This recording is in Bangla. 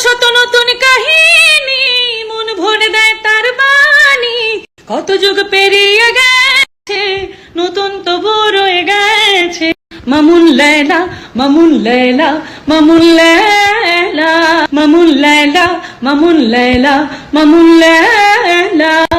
শত নতুন কাহিনী মন ভরে দেয় তার বাণী। কত যুগ পেরিয়ে গেছে নতুন তবু রয়ে গেছে। মামুন লায়লা মামুন লায়লা মামুন লায়লা মামুন লায়লা মামুন লায়লা মামুন লায়লা।